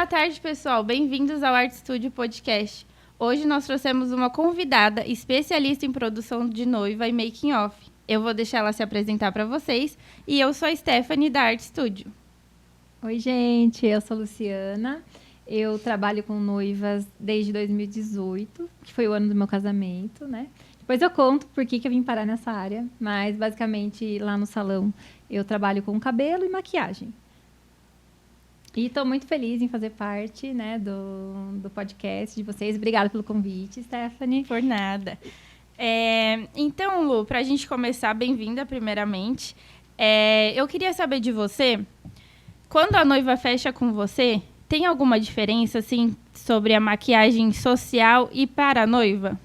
tarde, pessoal. Bem-vindos ao Art Studio Podcast. Hoje nós trouxemos uma convidada especialista em produção de noiva e making off. Eu vou deixar ela se apresentar para vocês e eu sou a Stephanie da Art Studio. Oi, gente. Eu sou a Luciana. Eu trabalho com noivas desde 2018, que foi o ano do meu casamento, né? Depois eu conto por que eu vim parar nessa área, mas basicamente lá no salão eu trabalho com cabelo e maquiagem. E estou muito feliz em fazer parte, né, do podcast de vocês. Obrigada pelo convite, Stephanie. Por nada. Então, Lu, para a gente começar, bem-vinda primeiramente. Eu queria saber de você, quando a noiva fecha com você, tem alguma diferença, assim, sobre a maquiagem social e para a noiva?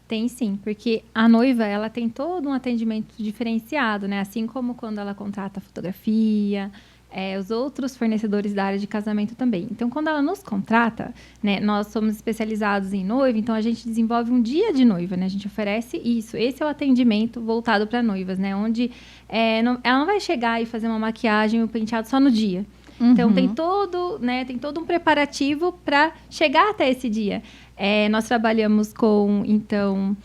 Tem sim, porque a noiva, ela tem todo um atendimento diferenciado, né? Assim como quando ela contrata fotografia, os outros fornecedores da área de casamento também. Então, quando ela nos contrata, né, nós somos especializados em noiva, então a gente desenvolve um dia de noiva, né? A gente oferece isso. Esse é o atendimento voltado para noivas, né? Onde ela não vai chegar e fazer uma maquiagem e um penteado só no dia. Então, tem todo um preparativo para chegar até esse dia. Nós trabalhamos com, então,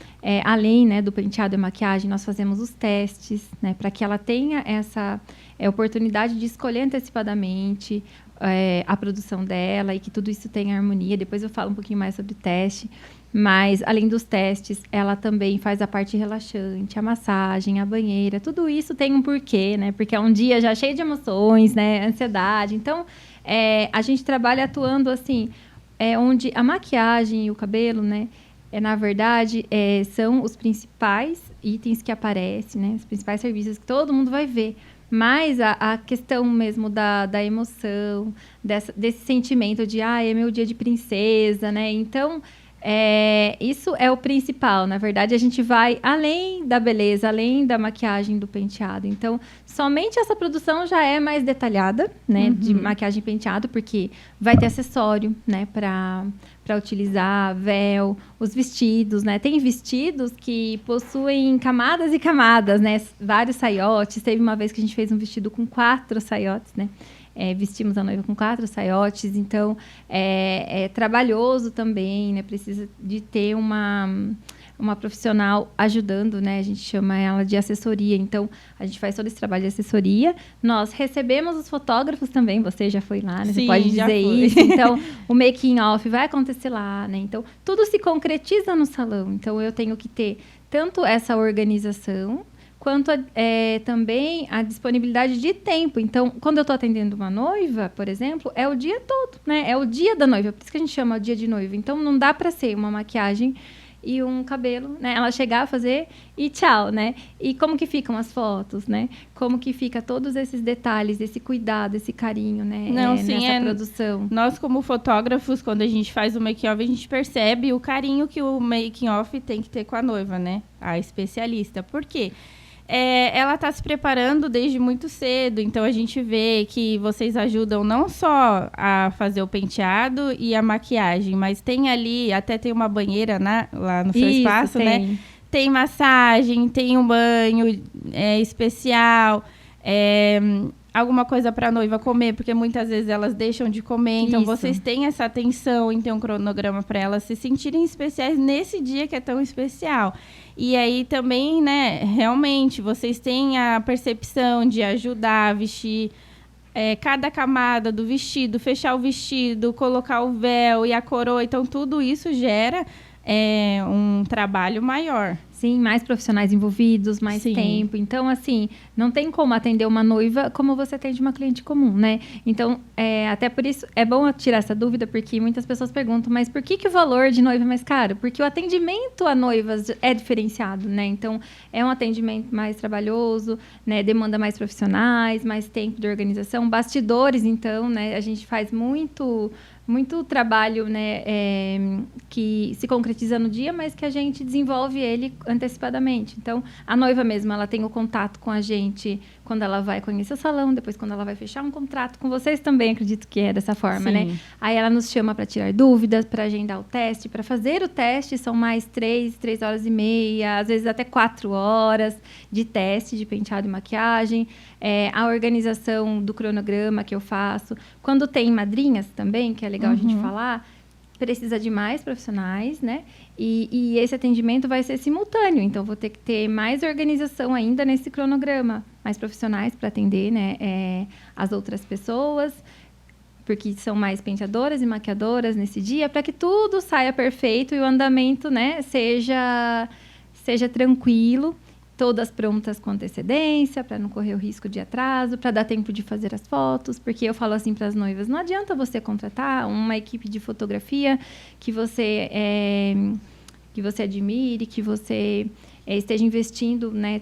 além, né, do penteado e maquiagem, nós fazemos os testes, né, para que ela tenha essa oportunidade de escolher antecipadamente a produção dela e que tudo isso tenha harmonia. Depois eu falo um pouquinho mais sobre teste. Mas, além dos testes, ela também faz a parte relaxante, a massagem, a banheira. Tudo isso tem um porquê, né? Porque é um dia já cheio de emoções, né? Ansiedade. Então, a gente trabalha atuando, assim, onde a maquiagem e o cabelo, né? Na verdade, são os principais itens que aparecem, né? Os principais serviços que todo mundo vai ver. Mas a questão mesmo da emoção, desse sentimento de, é meu dia de princesa, né? Então, isso é o principal. Na verdade, a gente vai além da beleza, além da maquiagem, do penteado. Então, somente essa produção já é mais detalhada, né? De maquiagem e penteado, porque vai ter acessório, né? Para utilizar, véu, os vestidos, né? Tem vestidos que possuem camadas e camadas, né? Vários saiotes. Teve uma vez que a gente fez um vestido com 4 saiotes, né? Vestimos a noiva com 4 saiotes, então é trabalhoso também, né? Precisa de ter uma profissional ajudando, né? A gente chama ela de assessoria. Então, a gente faz todo esse trabalho de assessoria. Nós recebemos os fotógrafos também. Você já foi lá, né? Sim, você pode dizer isso. Então, o making off vai acontecer lá, né? Então, tudo se concretiza no salão. Então, eu tenho que ter tanto essa organização, quanto também a disponibilidade de tempo. Então, quando eu estou atendendo uma noiva, por exemplo, é o dia todo, né? É o dia da noiva. Por isso que a gente chama o dia de noiva. Então, não dá para ser uma maquiagem e um cabelo, né? Ela chegar a fazer e tchau, né? E como que ficam as fotos, né? Como que fica todos esses detalhes, esse cuidado, esse carinho, né? Nessa produção. Nós, como fotógrafos, quando a gente faz o make-off, a gente percebe o carinho que o making-off tem que ter com a noiva, né? A especialista. Por quê? Ela está se preparando desde muito cedo, então a gente vê que vocês ajudam não só a fazer o penteado e a maquiagem, mas tem ali, até tem uma banheira lá no seu espaço, né? Tem massagem, tem um banho especial, alguma coisa para a noiva comer, porque muitas vezes elas deixam de comer, então vocês têm essa atenção em ter um cronograma para elas se sentirem especiais nesse dia que é tão especial. E aí também, né, realmente, vocês têm a percepção de ajudar a vestir cada camada do vestido, fechar o vestido, colocar o véu e a coroa. Então, tudo isso gera um trabalho maior. Sim, mais profissionais envolvidos, mais tempo. Então, assim, não tem como atender uma noiva como você atende uma cliente comum, né? Então, até por isso, é bom tirar essa dúvida, porque muitas pessoas perguntam, mas por que o valor de noiva é mais caro? Porque o atendimento a noivas é diferenciado, né? Então, é um atendimento mais trabalhoso, né? Demanda mais profissionais, mais tempo de organização. Bastidores, então, né? A gente faz muito trabalho, né, que se concretiza no dia, mas que a gente desenvolve ele antecipadamente. Então, a noiva mesmo, ela tem o contato com a gente quando ela vai conhecer o salão, depois quando ela vai fechar um contrato com vocês também, acredito que é dessa forma, né? Aí ela nos chama para tirar dúvidas, para agendar o teste, para fazer o teste, são mais 3 horas e meia, às vezes até 4 horas de teste de penteado e maquiagem, a organização do cronograma que eu faço. Quando tem madrinhas também, que é legal a gente falar, precisa de mais profissionais, né? E esse atendimento vai ser simultâneo, então vou ter que ter mais organização ainda nesse cronograma, mais profissionais para atender, né, as outras pessoas, porque são mais penteadoras e maquiadoras nesse dia, para que tudo saia perfeito e o andamento, né, seja tranquilo, todas prontas com antecedência, para não correr o risco de atraso, para dar tempo de fazer as fotos, porque eu falo assim para as noivas, não adianta você contratar uma equipe de fotografia que você admire, que você esteja investindo, né,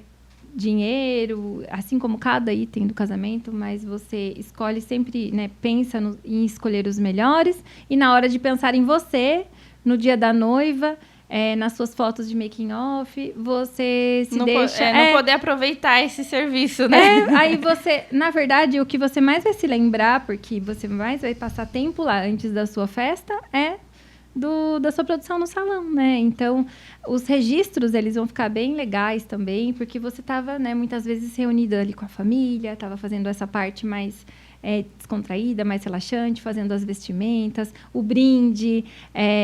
dinheiro, assim como cada item do casamento, mas você escolhe sempre, né, pensa em escolher os melhores, e na hora de pensar em você, no dia da noiva, nas suas fotos de making off, você se deixa... não poder aproveitar esse serviço, né? Aí você, na verdade, o que você mais vai se lembrar, porque você mais vai passar tempo lá antes da sua festa, da sua produção no salão, né? Então, os registros, eles vão ficar bem legais também, porque você estava, né, muitas vezes reunida ali com a família, estava fazendo essa parte mais descontraída, mais relaxante, fazendo as vestimentas, o brinde,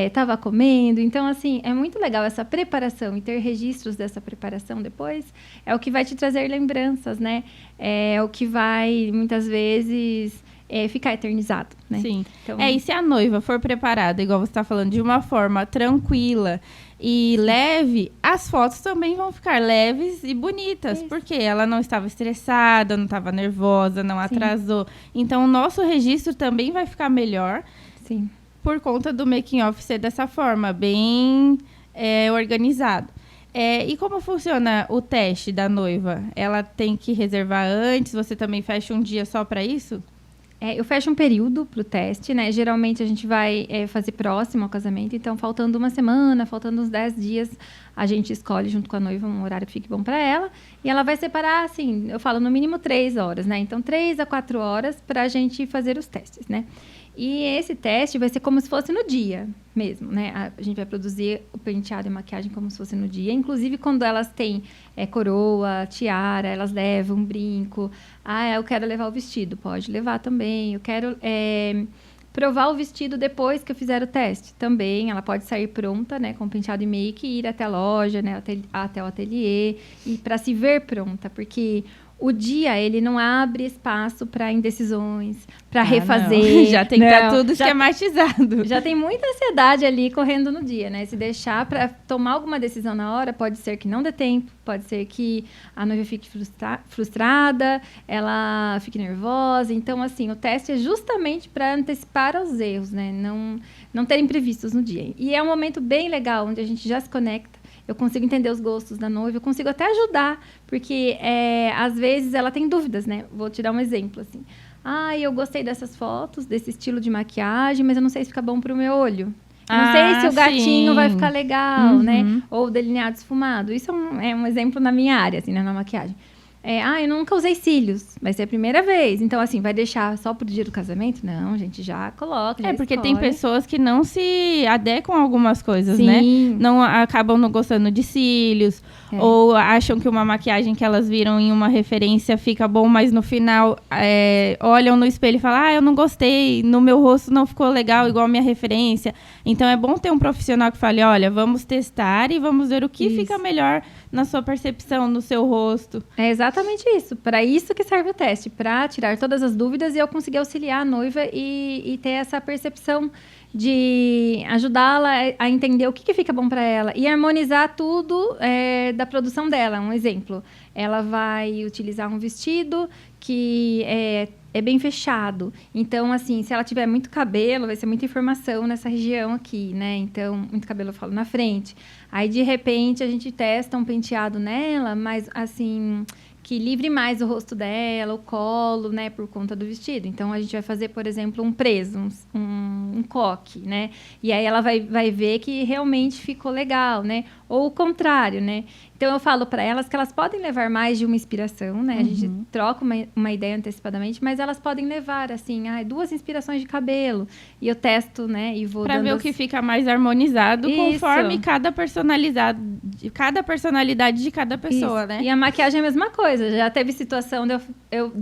estava comendo. Então, assim, é muito legal essa preparação, e ter registros dessa preparação depois é o que vai te trazer lembranças, né? É o que vai, muitas vezes... ficar eternizado, né? Sim. Então... e se a noiva for preparada, igual você está falando, de uma forma tranquila e leve, as fotos também vão ficar leves e bonitas. Isso. Porque ela não estava estressada, não estava nervosa, não atrasou. Então, o nosso registro também vai ficar melhor. Sim. Por conta do making off ser dessa forma, bem organizado. E como funciona o teste da noiva? Ela tem que reservar antes? Você também fecha um dia só para isso? Eu fecho um período para o teste, né? Geralmente a gente vai fazer próximo ao casamento, então faltando uma semana, faltando uns 10 dias, a gente escolhe junto com a noiva um horário que fique bom para ela, e ela vai separar, assim, eu falo no mínimo 3 horas, né? Então 3 a 4 horas para a gente fazer os testes, né? E esse teste vai ser como se fosse no dia mesmo, né? A gente vai produzir o penteado e maquiagem como se fosse no dia. Inclusive, quando elas têm coroa, tiara, elas levam um brinco. Eu quero levar o vestido. Pode levar também. Eu quero provar o vestido depois que eu fizer o teste. Também, ela pode sair pronta, né? Com penteado e make e ir até a loja, né? Até o ateliê. E para se ver pronta, porque... o dia, ele não abre espaço para indecisões, para refazer. Não. Já tem que estar tudo esquematizado. Já tem muita ansiedade ali correndo no dia, né? Se deixar para tomar alguma decisão na hora, pode ser que não dê tempo, pode ser que a noiva fique frustrada, ela fique nervosa. Então, assim, o teste é justamente para antecipar os erros, né? Não ter imprevistos no dia. E é um momento bem legal, onde a gente já se conecta. Eu consigo entender os gostos da noiva, eu consigo até ajudar, porque às vezes ela tem dúvidas, né? Vou te dar um exemplo, assim. Eu gostei dessas fotos, desse estilo de maquiagem, mas eu não sei se fica bom para o meu olho. Eu não sei se o gatinho vai ficar legal, né? Ou o delineado esfumado. Isso é um exemplo na minha área, assim, né? Na maquiagem. Eu nunca usei cílios, vai ser a primeira vez. Então, assim, vai deixar só pro dia do casamento? Não, a gente já coloca, já porque escolhe. tem pessoas que não se adequam a algumas coisas, Sim. né? Não acabam não gostando de cílios, ou acham que uma maquiagem que elas viram em uma referência fica bom, mas no final olham no espelho e falam, eu não gostei, no meu rosto não ficou legal igual a minha referência. Então, é bom ter um profissional que fale, olha, vamos testar e vamos ver o que fica melhor na sua percepção, no seu rosto. É exatamente isso. Para isso que serve o teste, para tirar todas as dúvidas e eu conseguir auxiliar a noiva e ter essa percepção de ajudá-la a entender o que fica bom para ela e harmonizar tudo da produção dela. Um exemplo, ela vai utilizar um vestido que é bem fechado. Então, assim, se ela tiver muito cabelo, vai ser muita informação nessa região aqui, né? Então, muito cabelo eu falo na frente. Aí, de repente, a gente testa um penteado nela, mas, assim, que livre mais o rosto dela, o colo, né? Por conta do vestido. Então, a gente vai fazer, por exemplo, um preso, um coque, né? E aí, ela vai ver que realmente ficou legal, né? Ou o contrário, né? Então, eu falo para elas que elas podem levar mais de uma inspiração, né? A gente troca uma ideia antecipadamente, mas elas podem levar, assim, 2 inspirações de cabelo. E eu testo, né? E vou pra ver o que fica mais harmonizado conforme cada personalidade de cada pessoa, né? E a maquiagem é a mesma coisa. Já teve situação de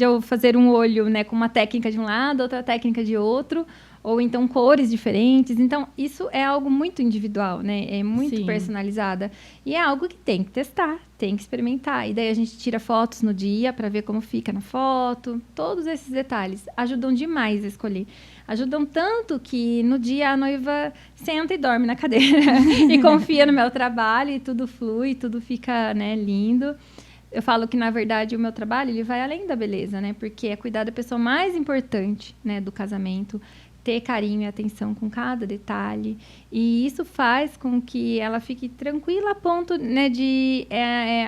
eu fazer um olho, né? Com uma técnica de um lado, outra técnica de outro. ou então cores diferentes. Então, isso é algo muito individual, né? É muito Sim. personalizada. E é algo que tem que testar, tem que experimentar. E daí a gente tira fotos no dia para ver como fica na foto. Todos esses detalhes ajudam demais a escolher. Ajudam tanto que no dia a noiva senta e dorme na cadeira e confia no meu trabalho e tudo flui, tudo fica, né, lindo. Eu falo que, na verdade, o meu trabalho ele vai além da beleza, né? Porque é cuidar da pessoa mais importante, né, do casamento, ter carinho e atenção com cada detalhe. E isso faz com que ela fique tranquila a ponto, né, de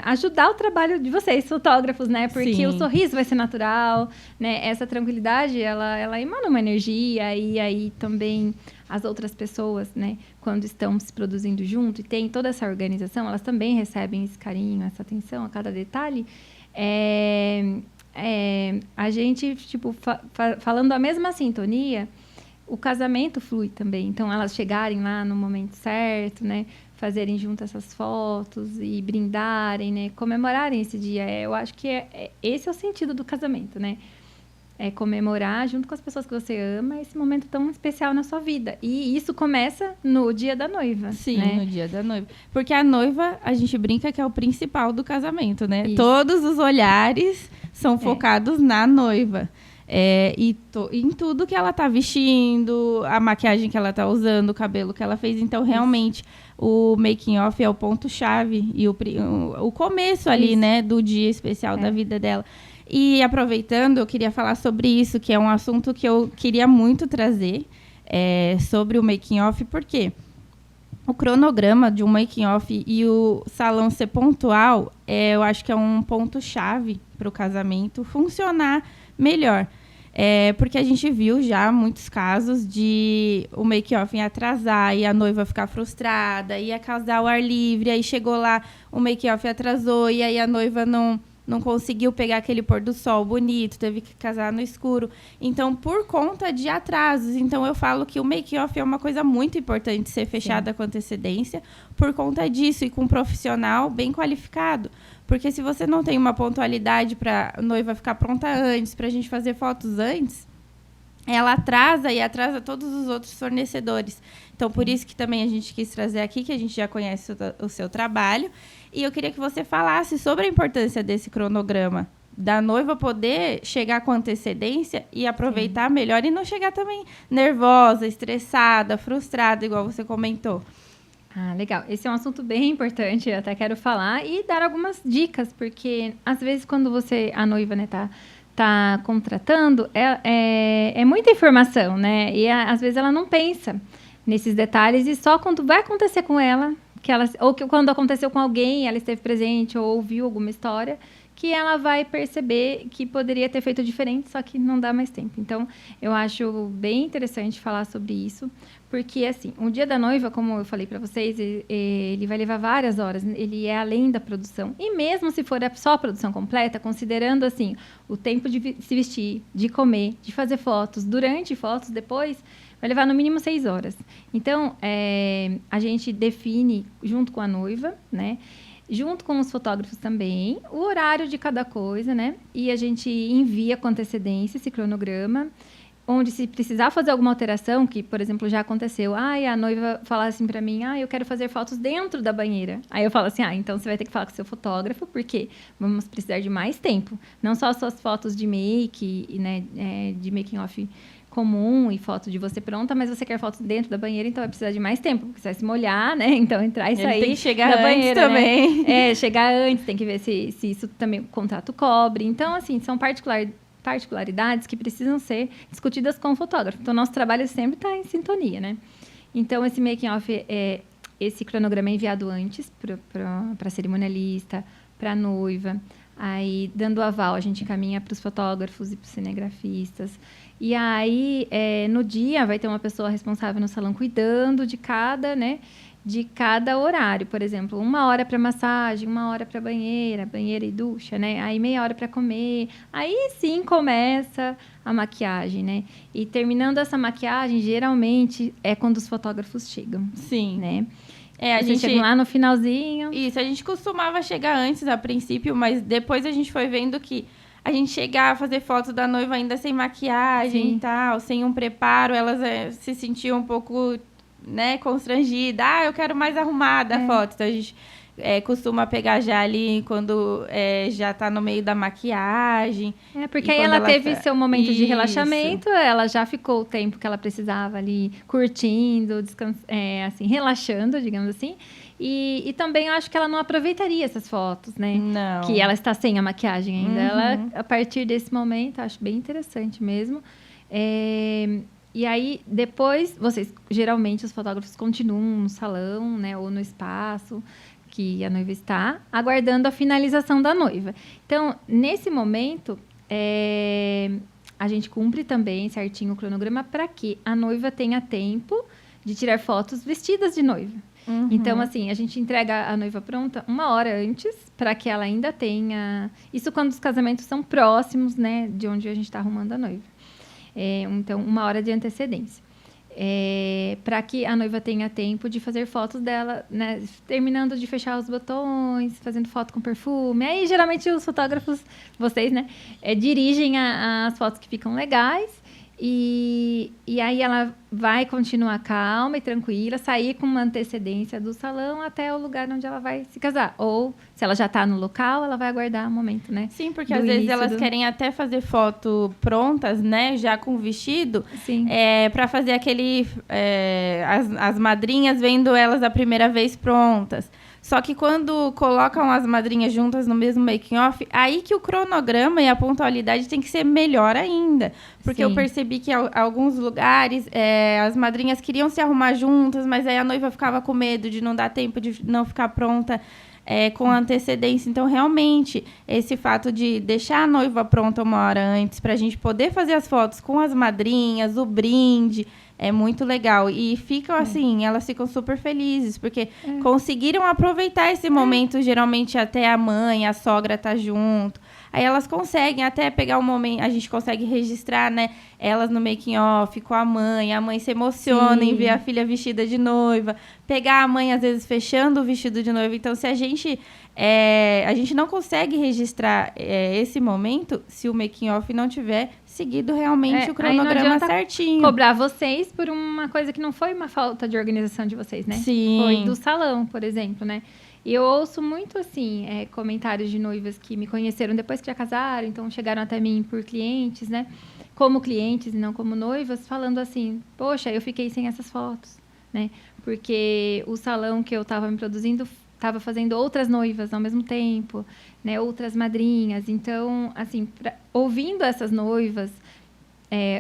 ajudar o trabalho de vocês, fotógrafos, né? Porque Sim. o sorriso vai ser natural, né? Essa tranquilidade, ela emana uma energia e aí também as outras pessoas, né, quando estão se produzindo junto e tem toda essa organização, elas também recebem esse carinho, essa atenção a cada detalhe. A gente, tipo, falando a mesma sintonia, o casamento flui também. Então, elas chegarem lá no momento certo, né, fazerem junto essas fotos e brindarem, né, comemorarem esse dia. Eu acho que esse é o sentido do casamento, né? É comemorar junto com as pessoas que você ama esse momento tão especial na sua vida. E isso começa no dia da noiva. Sim, né? no dia da noiva. Porque a noiva, a gente brinca que é o principal do casamento, né? Isso. Todos os olhares são focados na noiva. Em tudo que ela tá vestindo, a maquiagem que ela tá usando, o cabelo que ela fez. Então, realmente, o making off é o ponto-chave e o começo ali, né, do dia especial da vida dela. E aproveitando, eu queria falar sobre isso, que é um assunto que eu queria muito trazer, sobre o making off, porque o cronograma de um making off e o salão ser pontual, eu acho que é um ponto-chave para o casamento funcionar melhor. Porque a gente viu já muitos casos de o make-off atrasar e a noiva ficar frustrada, ia casar ao ar livre, aí chegou lá, o make-off atrasou e aí a noiva não conseguiu pegar aquele pôr do sol bonito, teve que casar no escuro. Então, por conta de atrasos. Então, eu falo que o make-off é uma coisa muito importante ser fechada com antecedência por conta disso e com um profissional bem qualificado. Porque se você não tem uma pontualidade para a noiva ficar pronta antes, para a gente fazer fotos antes, ela atrasa todos os outros fornecedores. Então, por isso que também a gente quis trazer aqui, que a gente já conhece o seu trabalho. E eu queria que você falasse sobre a importância desse cronograma, da noiva poder chegar com antecedência e aproveitar melhor e não chegar também nervosa, estressada, frustrada, igual você comentou. Ah, legal. Esse é um assunto bem importante, eu até quero falar e dar algumas dicas, porque às vezes quando a noiva, né, tá contratando, é muita informação, né? E às vezes ela não pensa nesses detalhes e só quando vai acontecer com ela, ou que quando aconteceu com alguém, ela esteve presente ou ouviu alguma história, que ela vai perceber que poderia ter feito diferente, só que não dá mais tempo. Então, eu acho bem interessante falar sobre isso, porque, assim, o dia da noiva, como eu falei para vocês, ele vai levar várias horas, ele é além da produção. E mesmo se for só a produção completa, considerando, assim, o tempo de se vestir, de comer, de fazer fotos, durante fotos, depois, vai levar no mínimo 6 horas. Então, a gente define, junto com a noiva, né, junto com os fotógrafos também, o horário de cada coisa, né? E a gente envia com antecedência esse cronograma, onde se precisar fazer alguma alteração, que, por exemplo, já aconteceu, a noiva fala assim para mim, eu quero fazer fotos dentro da banheira. Aí eu falo assim, então você vai ter que falar com o seu fotógrafo, porque vamos precisar de mais tempo. Não só as suas fotos de make, né, de making off comum e foto de você pronta, mas você quer fotos dentro da banheira, então vai precisar de mais tempo, porque você vai se molhar, né? Então entrar e sair tem que chegar da antes banheira também. Né? Chegar antes, tem que ver se isso também o contrato cobre. Então, assim, são particularidades que precisam ser discutidas com o fotógrafo. Então, nosso trabalho sempre está em sintonia, né? Então, esse making off, esse cronograma é enviado antes para a cerimonialista, para a noiva. Aí, dando o aval, a gente encaminha para os fotógrafos e para os cinegrafistas. E aí, no dia, vai ter uma pessoa responsável no salão cuidando de cada, né, de cada horário. Por exemplo, 1 hora para massagem, 1 hora para banheira e ducha, né? Aí meia hora para comer. Aí sim começa a maquiagem, né? E terminando essa maquiagem, geralmente é quando os fotógrafos chegam. Sim. Né? A gente chega lá no finalzinho. Isso, a gente costumava chegar antes a princípio, mas depois a gente foi vendo que a gente chegar a fazer foto da noiva ainda sem maquiagem Sim. e tal, sem um preparo, elas se sentiam um pouco, né, constrangidas. Ah, eu quero mais arrumada a foto. Então, a gente costuma pegar já ali quando já tá no meio da maquiagem. Porque aí ela teve seu momento de relaxamento, ela já ficou o tempo que ela precisava ali, curtindo, assim, relaxando, digamos assim. E também eu acho que ela não aproveitaria essas fotos, né? Não. Que ela está sem a maquiagem ainda. Ela, a partir desse momento, acho bem interessante mesmo. E aí, depois, geralmente, os fotógrafos continuam no salão, né? Ou no espaço que a noiva está, aguardando a finalização da noiva. Então, nesse momento, a gente cumpre também certinho o cronograma para que a noiva tenha tempo de tirar fotos vestidas de noiva. Então, assim, a gente entrega a noiva pronta 1 hora antes, para que ela ainda tenha... Isso quando os casamentos são próximos, né, de onde a gente está arrumando a noiva. Então, 1 hora de antecedência. Para que a noiva tenha tempo de fazer fotos dela, né, terminando de fechar os botões, fazendo foto com perfume. Aí, geralmente, os fotógrafos, vocês, né, dirigem as fotos que ficam legais. E aí ela vai continuar calma e tranquila, sair com uma antecedência do salão até o lugar onde ela vai se casar. Ou, se ela já está no local, ela vai aguardar o momento, né? Sim, porque às vezes elas querem até fazer foto prontas, né? Já com vestido. Sim. Para fazer aquele... as madrinhas vendo elas a primeira vez prontas. Só que quando colocam as madrinhas juntas no mesmo making-off, aí que o cronograma e a pontualidade tem que ser melhor ainda. Porque eu percebi que em alguns lugares as madrinhas queriam se arrumar juntas, mas aí a noiva ficava com medo de não dar tempo, de não ficar pronta com antecedência. Então, realmente, esse fato de deixar a noiva pronta 1 hora antes, para a gente poder fazer as fotos com as madrinhas, o brinde... É muito legal. E ficam assim, elas ficam super felizes, porque conseguiram aproveitar esse momento, geralmente até a mãe, a sogra tá junto. Aí elas conseguem até pegar um momento, a gente consegue registrar, né, elas no making off com a mãe se emociona em ver a filha vestida de noiva, pegar a mãe, às vezes, fechando o vestido de noiva. Então, se a gente não consegue registrar esse momento se o making off não tiver seguido realmente o cronograma certinho. Cobrar vocês por uma coisa que não foi uma falta de organização de vocês, né? Sim. Foi do salão, por exemplo, né? E eu ouço muito, assim, comentários de noivas que me conheceram depois que já casaram, então chegaram até mim por clientes, né? Como clientes e não como noivas, falando assim, poxa, eu fiquei sem essas fotos, né? Porque o salão que eu estava me produzindo estava fazendo outras noivas ao mesmo tempo, né? Outras madrinhas. Então, assim, ouvindo essas noivas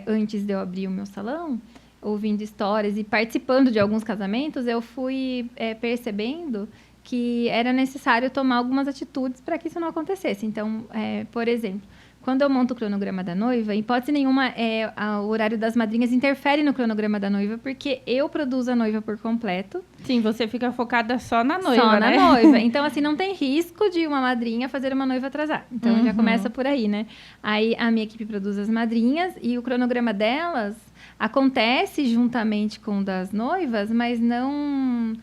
antes de eu abrir o meu salão, ouvindo histórias e participando de alguns casamentos, eu fui percebendo que era necessário tomar algumas atitudes para que isso não acontecesse. Então, por exemplo, quando eu monto o cronograma da noiva, em hipótese nenhuma, o horário das madrinhas interfere no cronograma da noiva, porque eu produzo a noiva por completo. Sim, você fica focada só na noiva, Só né? na noiva. Então, assim, não tem risco de uma madrinha fazer uma noiva atrasar. Então, já começa por aí, né? Aí, a minha equipe produz as madrinhas e o cronograma delas acontece juntamente com o das noivas, mas não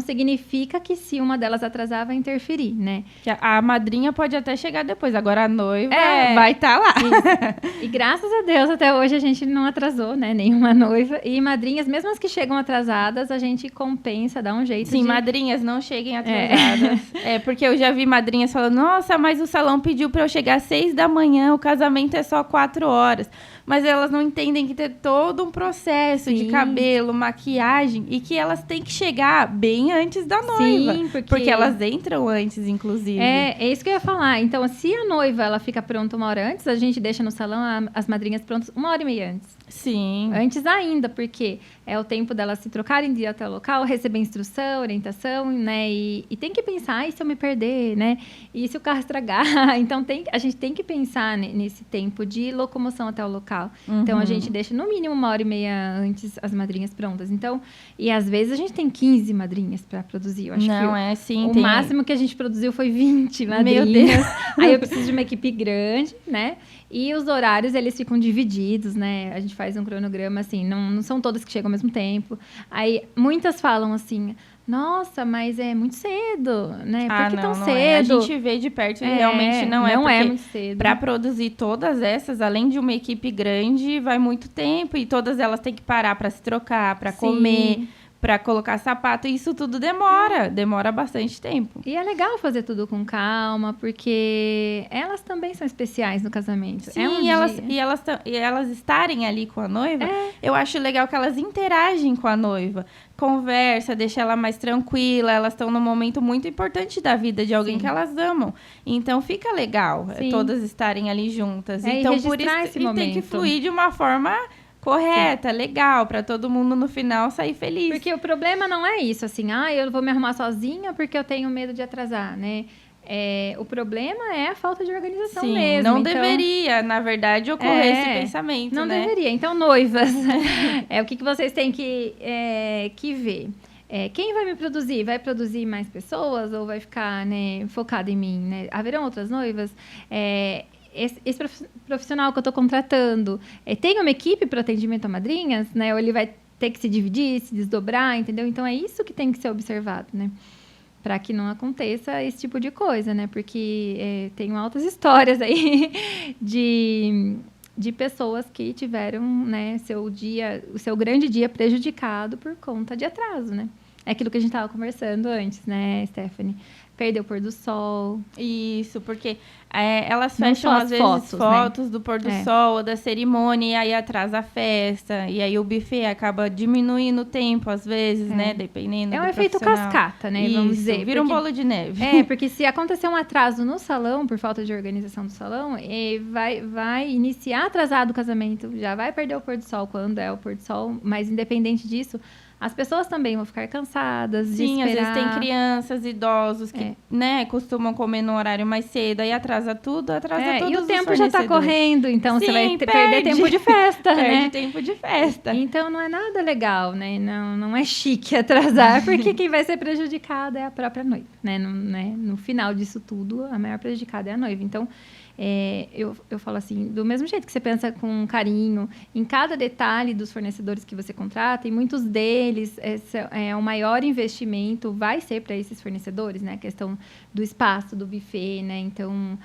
significa que se uma delas atrasar vai interferir, né? Que a madrinha pode até chegar depois, agora a noiva vai estar lá. Isso. E graças a Deus, até hoje a gente não atrasou, né? Nenhuma noiva. E madrinhas, mesmo as que chegam atrasadas, a gente compensa, dá um jeito. Sim, madrinhas, não cheguem atrasadas. Porque eu já vi madrinhas falando, nossa, mas o salão pediu para eu chegar às 6 da manhã, o casamento é só 4 horas. Mas elas não entendem que tem todo um processo de cabelo, maquiagem, e que elas têm que chegar bem antes da noiva. Sim, porque elas entram antes, inclusive. É isso que eu ia falar. Então, se a noiva ela fica pronta 1 hora antes, a gente deixa no salão as madrinhas prontas 1h30 antes. Sim. Antes ainda, porque é o tempo delas se trocarem de ir até o local, receber instrução, orientação, né? E tem que pensar, e se eu me perder, né? E se o carro estragar? Então, a gente tem que pensar nesse tempo de locomoção até o local. Então, a gente deixa no mínimo 1h30 antes as madrinhas prontas. Então, e às vezes a gente tem 15 madrinhas para produzir. Eu acho que o máximo que a gente produziu foi 20 madrinhas. Meu Deus. Aí eu preciso de uma equipe grande, né? E os horários, eles ficam divididos, né? A gente faz um cronograma, assim, não são todas que chegam ao mesmo tempo. Aí, muitas falam assim, Nossa, mas é muito cedo, né? Por Ah, que tão não cedo? é. A gente vê de perto e realmente não é. Não é Porque muito cedo. para produzir todas essas, além de uma equipe grande, vai muito tempo e todas elas têm que parar para se trocar, para comer, para colocar sapato. E isso tudo demora bastante tempo. E é legal fazer tudo com calma, porque elas também são especiais no casamento. Sim, É um e elas estarem ali com a noiva, eu acho legal que elas interagem com a noiva. Conversa, deixa ela mais tranquila, elas estão num momento muito importante da vida de alguém que elas amam. Então fica legal todas estarem ali juntas. Então e por isso esse e tem que momento. fluir de uma forma correta, legal, para todo mundo no final sair feliz. Porque o problema não é isso, assim, eu vou me arrumar sozinha porque eu tenho medo de atrasar, né? O problema é a falta de organização mesmo. Não então, deveria, na verdade, ocorrer esse pensamento, não né? deveria. Então, noivas, o que vocês têm que ver? Quem vai me produzir? Vai produzir mais pessoas ou vai ficar, né, focado em mim? Né? Haverão outras noivas? Esse profissional que eu estou contratando tem uma equipe para atendimento a madrinhas, né? Ou ele vai ter que se dividir, se desdobrar, entendeu? Então, é isso que tem que ser observado, né? Para que não aconteça esse tipo de coisa, né? Porque tenho altas histórias aí de pessoas que tiveram, né, o seu grande dia prejudicado por conta de atraso, né? É aquilo que a gente estava conversando antes, né, Stephanie? Perder o pôr do sol. Isso, porque elas fecham, às vezes, fotos, né? Do pôr do sol ou da cerimônia, e aí atrasa a festa, e aí o buffet acaba diminuindo o tempo, às vezes, né? Dependendo do efeito cascata, né? Isso, vamos dizer. Vira um bolo de neve. Porque se acontecer um atraso no salão, por falta de organização do salão, vai iniciar atrasado o casamento, já vai perder o pôr do sol quando é o pôr do sol, mas independente disso, as pessoas também vão ficar cansadas de esperar. Às vezes tem crianças, idosos que, né, costumam comer no horário mais cedo, aí atrasa tudo, todos e o os tempo já está correndo, então você vai perder tempo de festa, né? Perde tempo de festa. Então não é nada legal, né? Não é chique atrasar, porque quem vai ser prejudicada é a própria noiva, né? No final disso tudo, a maior prejudicada é a noiva. Então, eu falo assim, do mesmo jeito que você pensa com carinho em cada detalhe dos fornecedores que você contrata, e muitos deles, o maior investimento vai ser para esses fornecedores, né? A questão do espaço, do buffet, né? Então,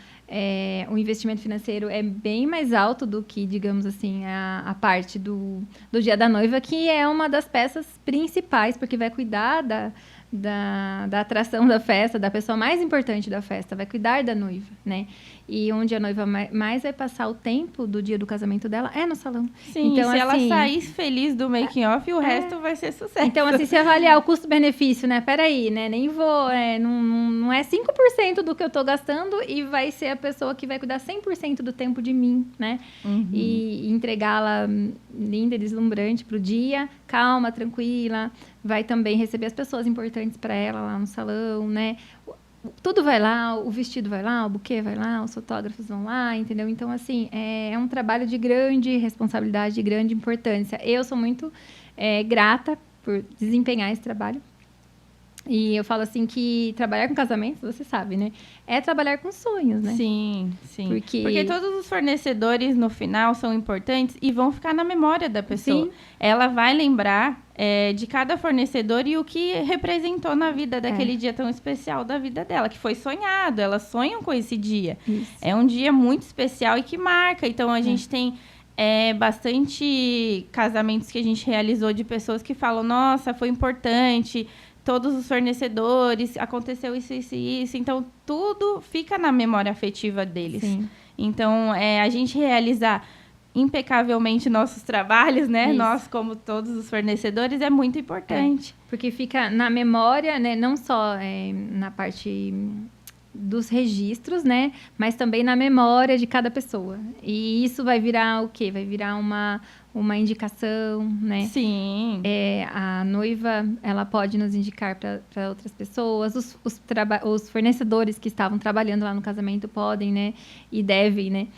o investimento financeiro é bem mais alto do que, digamos assim, a parte do dia da noiva, que é uma das peças principais, porque vai cuidar da atração da festa, da pessoa mais importante da festa, vai cuidar da noiva, né? E onde a noiva mais vai passar o tempo do dia do casamento dela é no salão. Sim, então, se ela sair feliz do making off, o resto vai ser sucesso. Então, assim, se avaliar o custo-benefício, né? Peraí, né? Nem vou... não é 5% do que eu tô gastando e vai ser a pessoa que vai cuidar 100% do tempo de mim, né? Uhum. E entregá-la linda e deslumbrante pro dia, calma, tranquila. Vai também receber as pessoas importantes para ela lá no salão, né? Tudo vai lá, o vestido vai lá, o buquê vai lá, os fotógrafos vão lá, entendeu? Então, assim, é um trabalho de grande responsabilidade, de grande importância. Eu sou muito grata por desempenhar esse trabalho. E eu falo assim que trabalhar com casamentos, você sabe, né? É trabalhar com sonhos, né? Sim. Porque todos os fornecedores, no final, são importantes e vão ficar na memória da pessoa. Sim. Ela vai lembrar de cada fornecedor e o que representou na vida daquele dia tão especial da vida dela, que foi sonhado. Elas sonham com esse dia. Isso. É um dia muito especial e que marca. Então, a gente tem... bastante casamentos que a gente realizou de pessoas que falam, nossa, foi importante... Todos os fornecedores, aconteceu isso. Então, tudo fica na memória afetiva deles. Sim. Então, a gente realizar impecavelmente nossos trabalhos, né? Isso. Nós, como todos os fornecedores, é muito importante. Porque fica na memória, né? Não só na parte dos registros, né? Mas também na memória de cada pessoa. E isso vai virar o quê? Vai virar uma indicação, né? Sim. A noiva, ela pode nos indicar para outras pessoas. Os fornecedores que estavam trabalhando lá no casamento podem, né? E devem, né?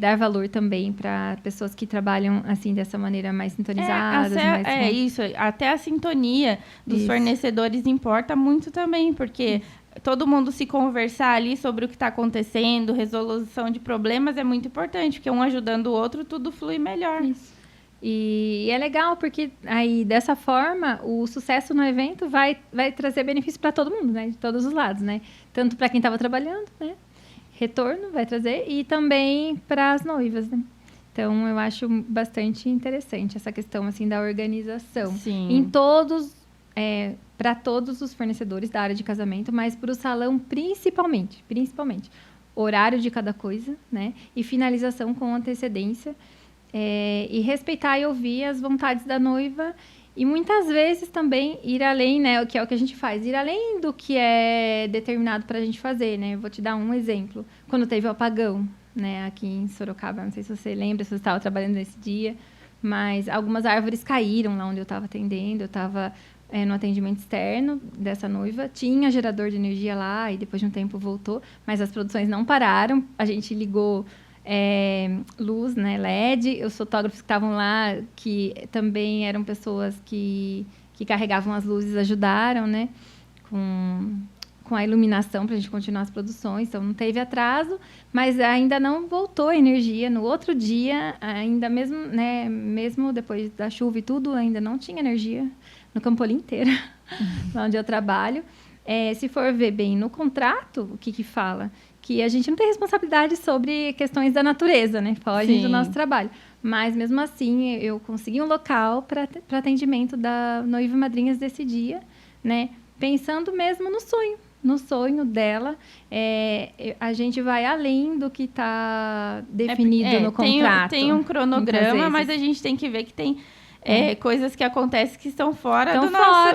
Dar valor também para pessoas que trabalham, assim, dessa maneira mais sintonizadas. Isso. Até a sintonia dos fornecedores importa muito também, porque... Todo mundo se conversar ali sobre o que está acontecendo, resolução de problemas é muito importante, porque um ajudando o outro, tudo flui melhor. Isso. E é legal porque aí, dessa forma, o sucesso no evento vai trazer benefício para todo mundo, né? De todos os lados, né? Tanto para quem estava trabalhando, né? Retorno vai trazer e também para as noivas, né? Então, eu acho bastante interessante essa questão, assim, da organização. Sim. Em todos, para todos os fornecedores da área de casamento, mas para o salão principalmente. Horário de cada coisa, né? E finalização com antecedência. E respeitar e ouvir as vontades da noiva. E muitas vezes também ir além, né? Que é o que a gente faz. Ir além do que é determinado para a gente fazer, né? Vou te dar um exemplo. Quando teve o apagão, né, aqui em Sorocaba, não sei se você lembra, se você estava trabalhando nesse dia, mas algumas árvores caíram lá onde eu estava atendendo, eu estava no atendimento externo dessa noiva, tinha gerador de energia lá e depois de um tempo voltou, mas as produções não pararam, a gente ligou luz, né, LED, os fotógrafos que estavam lá, que também eram pessoas que carregavam as luzes, ajudaram, né, com a iluminação para a gente continuar as produções, então não teve atraso, mas ainda não voltou a energia. No outro dia, ainda mesmo, né, mesmo depois da chuva e tudo, ainda não tinha energia no Campolim inteiro, lá onde eu trabalho. Se for ver bem no contrato, o que fala? Que a gente não tem responsabilidade sobre questões da natureza, né? Fogem do nosso trabalho. Mas, mesmo assim, eu consegui um local para atendimento da noiva e madrinhas desse dia, né? Pensando mesmo no sonho dela, a gente vai além do que está definido no contrato. Tem um cronograma, mas a gente tem que ver que tem coisas que acontecem que estão fora do nosso...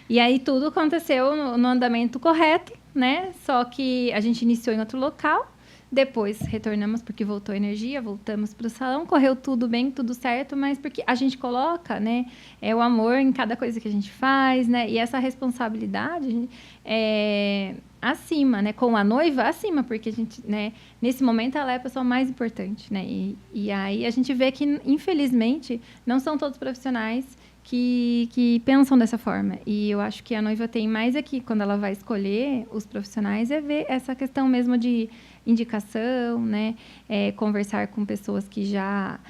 E aí tudo aconteceu no andamento correto, né? Só que a gente iniciou em outro local, depois retornamos porque voltou a energia, voltamos para o salão, correu tudo bem, tudo certo, mas porque a gente coloca, né, o amor em cada coisa que a gente faz, né, e essa responsabilidade acima, né, com a noiva acima, porque a gente, né, nesse momento ela é a pessoa mais importante, né, e aí a gente vê que, infelizmente, não são todos profissionais que pensam dessa forma. E eu acho que a noiva tem mais aqui, quando ela vai escolher os profissionais, ver essa questão mesmo de indicação, né? Conversar com pessoas que já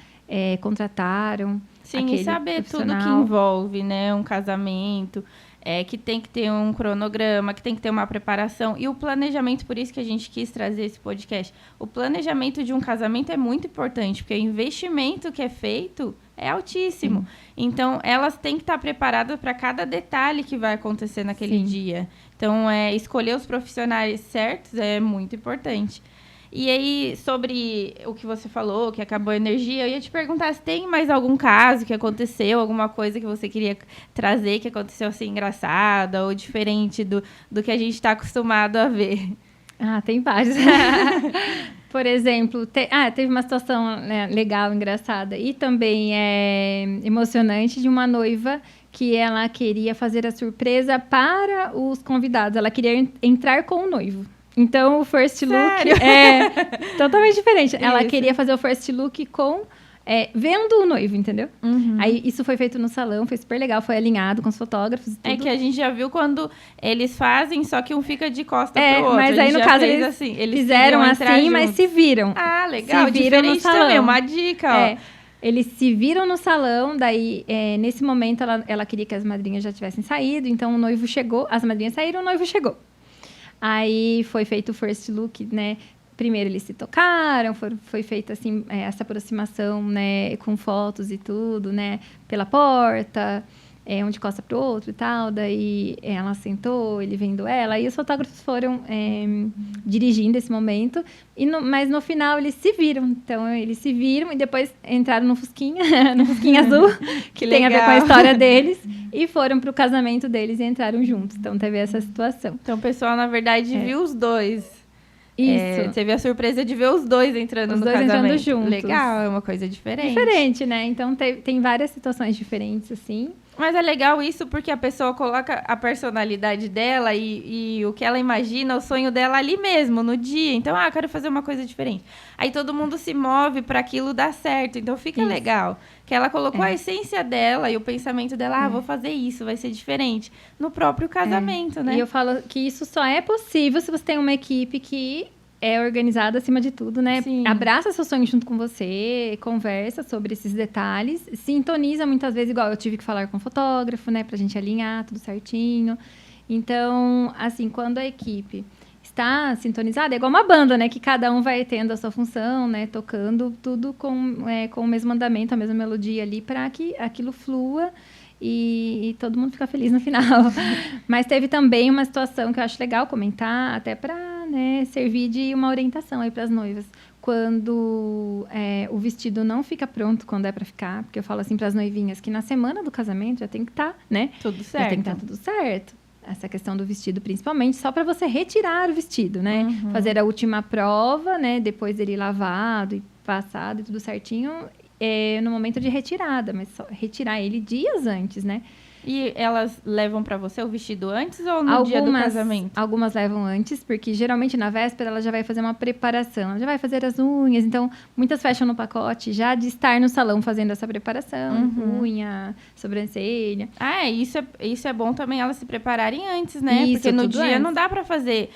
contrataram. Sim, e saber tudo que envolve, né? Um casamento, que tem que ter um cronograma, que tem que ter uma preparação. E o planejamento, por isso que a gente quis trazer esse podcast. O planejamento de um casamento é muito importante, porque o investimento que é feito é altíssimo. Sim. Então, elas têm que estar preparadas para cada detalhe que vai acontecer naquele dia. Então, escolher os profissionais certos é muito importante. E aí, sobre o que você falou, que acabou a energia, eu ia te perguntar se tem mais algum caso que aconteceu, alguma coisa que você queria trazer que aconteceu assim, engraçada ou diferente do que a gente está acostumado a ver. Tem vários. Por exemplo, teve uma situação, né, legal, engraçada e também emocionante de uma noiva que ela queria fazer a surpresa para os convidados. Ela queria entrar com o noivo. Então, o first look é totalmente diferente. Isso. Ela queria fazer o first look com... vendo o noivo, entendeu? Uhum. Aí, isso foi feito no salão, foi super legal, foi alinhado com os fotógrafos e tudo. Que a gente já viu quando eles fazem, só que um fica de costa pro outro. Mas aí, no caso, eles fizeram assim, mas se viram. Ah, legal, se viram no salão. Também, uma dica, ó. Eles se viram no salão, daí, nesse momento, ela queria que as madrinhas já tivessem saído, então o noivo chegou, as madrinhas saíram, o noivo chegou. Aí, foi feito o first look, né? Primeiro eles se tocaram, foi feita assim, essa aproximação, né, com fotos e tudo, né, pela porta, um de costa para o outro e tal, daí ela sentou, ele vendo ela, e os fotógrafos foram dirigindo esse momento, mas no final eles se viram, então eles se viram e depois entraram no Fusquinha azul, que tem a ver com a história deles, e foram para o casamento deles e entraram juntos, então teve essa situação. Então o pessoal, na verdade, viu os dois. Isso. Teve a surpresa de ver os dois entrando no casamento. Entrando juntos. Legal, é uma coisa diferente. Diferente, né? Então, tem várias situações diferentes, assim. Mas é legal isso porque a pessoa coloca a personalidade dela e o que ela imagina, o sonho dela ali mesmo, no dia. Então, eu quero fazer uma coisa diferente. Aí todo mundo se move para aquilo dar certo. Então, fica legal. Que ela colocou a essência dela e o pensamento dela, vou fazer isso, vai ser diferente. No próprio casamento, né? E eu falo que isso só é possível se você tem uma equipe que é organizada acima de tudo, né? Sim. Abraça seu sonho junto com você, conversa sobre esses detalhes, sintoniza muitas vezes, igual eu tive que falar com o fotógrafo, né? Pra gente alinhar tudo certinho. Então, assim, quando a equipe está sintonizada, é igual uma banda, né? Que cada um vai tendo a sua função, né? Tocando tudo com o mesmo andamento, a mesma melodia ali, para que aquilo flua e todo mundo fica feliz no final. Mas teve também uma situação que eu acho legal comentar, até para, né, servir de uma orientação aí para as noivas. Quando o vestido não fica pronto quando é para ficar, porque eu falo assim para as noivinhas que na semana do casamento já tem que estar, né? Tudo certo. Já tem que estar tudo certo. Essa questão do vestido, principalmente, só para você retirar o vestido, né? Uhum. Fazer a última prova, né? Depois dele lavado e passado e tudo certinho, no momento de retirada, mas só retirar ele dias antes, né? E elas levam pra você o vestido antes ou no dia do casamento? Algumas levam antes, porque geralmente na véspera ela já vai fazer uma preparação. Ela já vai fazer as unhas, então muitas fecham no pacote já de estar no salão fazendo essa preparação. Unha, sobrancelha. Isso é bom também elas se prepararem antes, né? Isso, porque no tudo dia antes. não dá pra fazer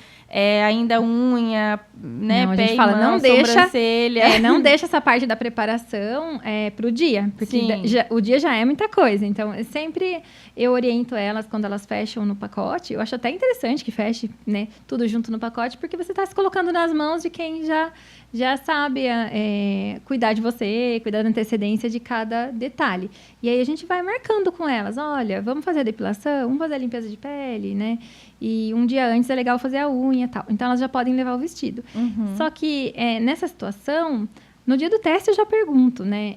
ainda unha, né? Não, a pé gente e fala, mão, não deixa, sobrancelha. não deixa essa parte da preparação pro dia, porque o dia já é muita coisa. Então, sempre eu oriento elas quando elas fecham no pacote. Eu acho até interessante que feche, né, tudo junto no pacote, porque você está se colocando nas mãos de quem já sabe cuidar de você, cuidar da antecedência de cada detalhe. E aí a gente vai marcando com elas, olha, vamos fazer a depilação, vamos fazer a limpeza de pele, né? E um dia antes é legal fazer a unha e tal. Então, elas já podem levar o vestido. Uhum. Só que, nessa situação, no dia do teste eu já pergunto, né?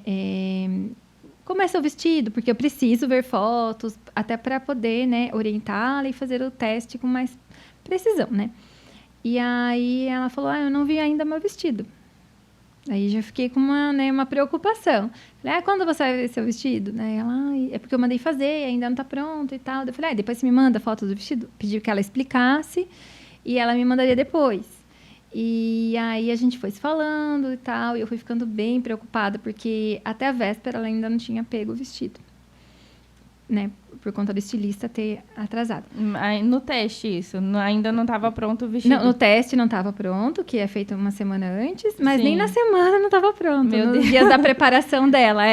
Como é seu vestido? Porque eu preciso ver fotos, até para poder, né, orientá-la e fazer o teste com mais precisão, né? E aí, ela falou, eu não vi ainda meu vestido. Aí, já fiquei com uma preocupação. Falei, quando você vai ver seu vestido? Né? Ela, é porque eu mandei fazer, ainda não tá pronto e tal. Eu falei, depois você me manda foto do vestido? Pedi que ela explicasse e ela me mandaria depois. E aí, a gente foi se falando e tal, e eu fui ficando bem preocupada, porque até a véspera ela ainda não tinha pego o vestido, né? Por conta do estilista ter atrasado. No teste, isso? Ainda não estava pronto o vestido? Não, no teste não estava pronto, que é feito uma semana antes, mas Sim. nem na semana não estava pronto. Meu Nos dias da preparação dela,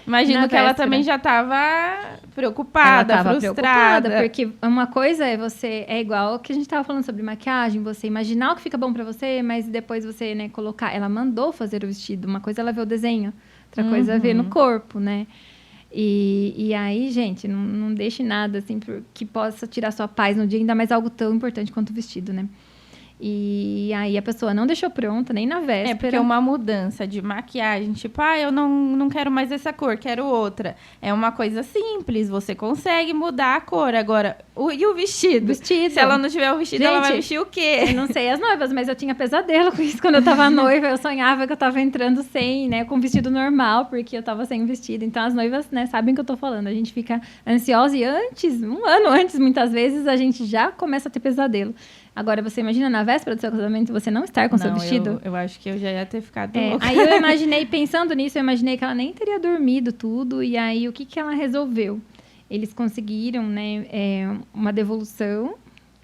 Imagino que ela também já estava preocupada, ela tava frustrada. Preocupada, porque uma coisa é igual que a gente estava falando sobre maquiagem, você imaginar o que fica bom para você, mas depois você, né, colocar. Ela mandou fazer o vestido, uma coisa ela vê o desenho, outra coisa é ver no corpo, né? E aí, gente, não deixe nada assim que possa tirar sua paz no dia, ainda mais algo tão importante quanto o vestido, né? E aí a pessoa não deixou pronta, nem na véspera. Porque uma mudança de maquiagem, tipo, eu não quero mais essa cor, quero outra. É uma coisa simples, você consegue mudar a cor. Agora, e o vestido? Se ela não tiver o vestido, ela vai vestir o quê? Eu não sei as noivas, mas eu tinha pesadelo com isso quando eu tava noiva. Eu sonhava que eu tava entrando sem, né, com vestido normal, porque eu tava sem vestido. Então, as noivas, né, sabem o que eu tô falando. A gente fica ansiosa e um ano antes, muitas vezes, a gente já começa a ter pesadelo. Agora, você imagina na véspera do seu casamento você não estar com seu vestido? Eu acho que eu já ia ter ficado louca. Aí eu imaginei, pensando nisso, eu imaginei que ela nem teria dormido tudo. E aí, o que ela resolveu? Eles conseguiram, né, uma devolução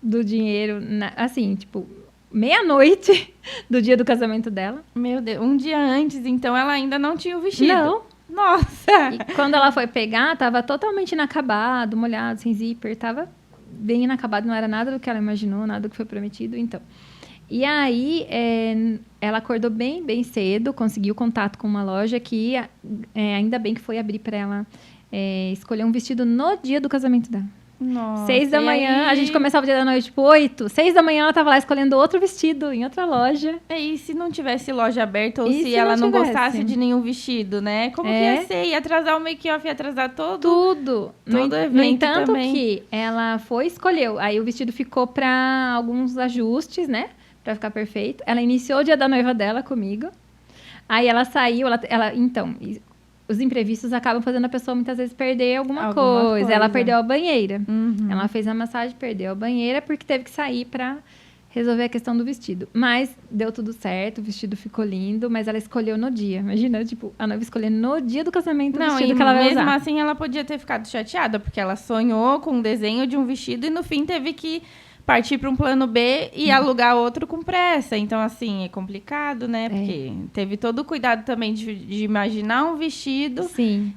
do dinheiro, assim, tipo, meia-noite do dia do casamento dela. Meu Deus, um dia antes, então ela ainda não tinha o vestido? Não. Nossa! E quando ela foi pegar, tava totalmente inacabado, molhado, sem zíper, tava bem inacabado, não era nada do que ela imaginou, nada do que foi prometido, então. E aí, ela acordou bem, bem cedo, conseguiu contato com uma loja que, ainda bem que foi abrir para ela escolher um vestido no dia do casamento dela. Nossa, 6 da manhã, a gente começava o dia da noite, tipo, 8. 6 da manhã ela tava lá escolhendo outro vestido em outra loja. E se não tivesse loja aberta ou se ela não gostasse de nenhum vestido, né? Como que ia ser? Ia atrasar o make-off, ia atrasar tudo. Todo evento no entanto também. Que ela escolheu. Aí o vestido ficou para alguns ajustes, né? Pra ficar perfeito. Ela iniciou o dia da noiva dela comigo. Aí ela saiu, então... Os imprevistos acabam fazendo a pessoa muitas vezes perder alguma coisa. Ela perdeu a banheira. Uhum. Ela fez a massagem, perdeu a banheira porque teve que sair para resolver a questão do vestido. Mas deu tudo certo, o vestido ficou lindo, mas ela escolheu no dia. Imagina, tipo, a noiva escolhendo no dia do casamento o vestido que ela vai usar. Mesmo assim ela podia ter ficado chateada, porque ela sonhou com um desenho de um vestido e no fim teve que partir para um plano B e alugar outro com pressa. Então, assim, é complicado, né? Porque teve todo o cuidado também de imaginar um vestido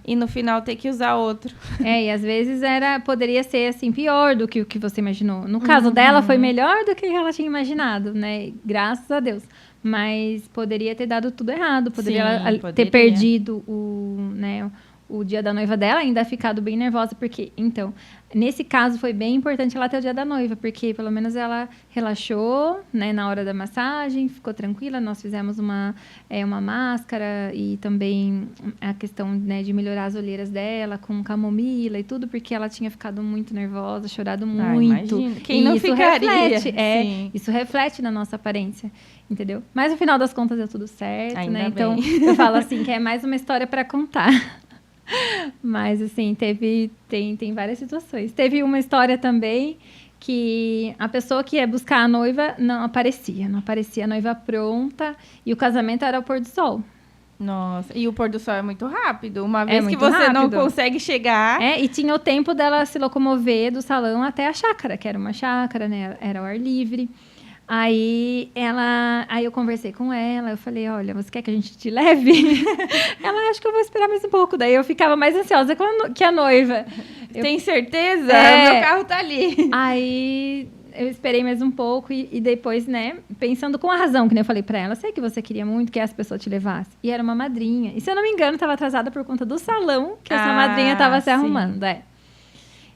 e no final ter que usar outro. E às vezes poderia ser, assim, pior do que o que você imaginou. No caso dela, foi melhor do que ela tinha imaginado, né? Graças a Deus. Mas poderia ter dado tudo errado. Poderia ter perdido o dia da noiva dela, ainda ficado bem nervosa, porque, então, nesse caso foi bem importante ela ter o dia da noiva, porque pelo menos ela relaxou, né, na hora da massagem, ficou tranquila, nós fizemos uma máscara e também a questão, né, de melhorar as olheiras dela com camomila e tudo, porque ela tinha ficado muito nervosa, chorado muito. Imagina. Quem não ficaria? Isso reflete na nossa aparência, entendeu? Mas no final das contas deu tudo certo, ainda né? bem. Então, eu falo assim, que é mais uma história para contar. Mas, assim, tem várias situações. Teve uma história também que a pessoa que ia buscar a noiva não aparecia a noiva pronta e o casamento era ao pôr do sol. Nossa, e o pôr do sol é muito rápido. Uma vez que muito você rápido. não consegue chegar... E tinha o tempo dela se locomover do salão até a chácara, que era uma chácara, né? Era ao ar livre. Aí eu conversei com ela, eu falei, olha, você quer que a gente te leve? Ela, acho que eu vou esperar mais um pouco. Daí eu ficava mais ansiosa que a noiva. Tem certeza? Meu carro tá ali. Aí eu esperei mais um pouco e depois, né, pensando com a razão, que nem eu falei pra ela, sei que você queria muito que essa pessoa te levasse. E era uma madrinha. E se eu não me engano, estava atrasada por conta do salão que essa madrinha estava se arrumando,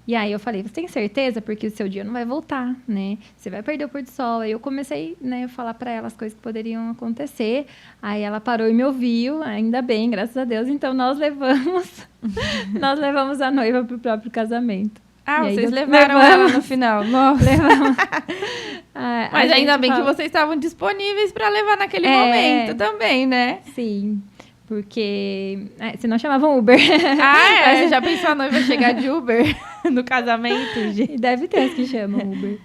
E aí eu falei, você tem certeza? Porque o seu dia não vai voltar, né? Você vai perder o pôr do sol. Aí eu comecei, né, a falar para ela as coisas que poderiam acontecer. Aí ela parou e me ouviu, ainda bem, graças a Deus. Então nós levamos a noiva pro próprio casamento. Vocês levaram ela no final. Nossa. Levamos. Mas ainda bem que vocês estavam disponíveis para levar naquele momento também, né? Sim. Porque senão chamavam Uber. Você já pensou a noiva chegar de Uber no casamento? Gente? Deve ter as que chamam Uber.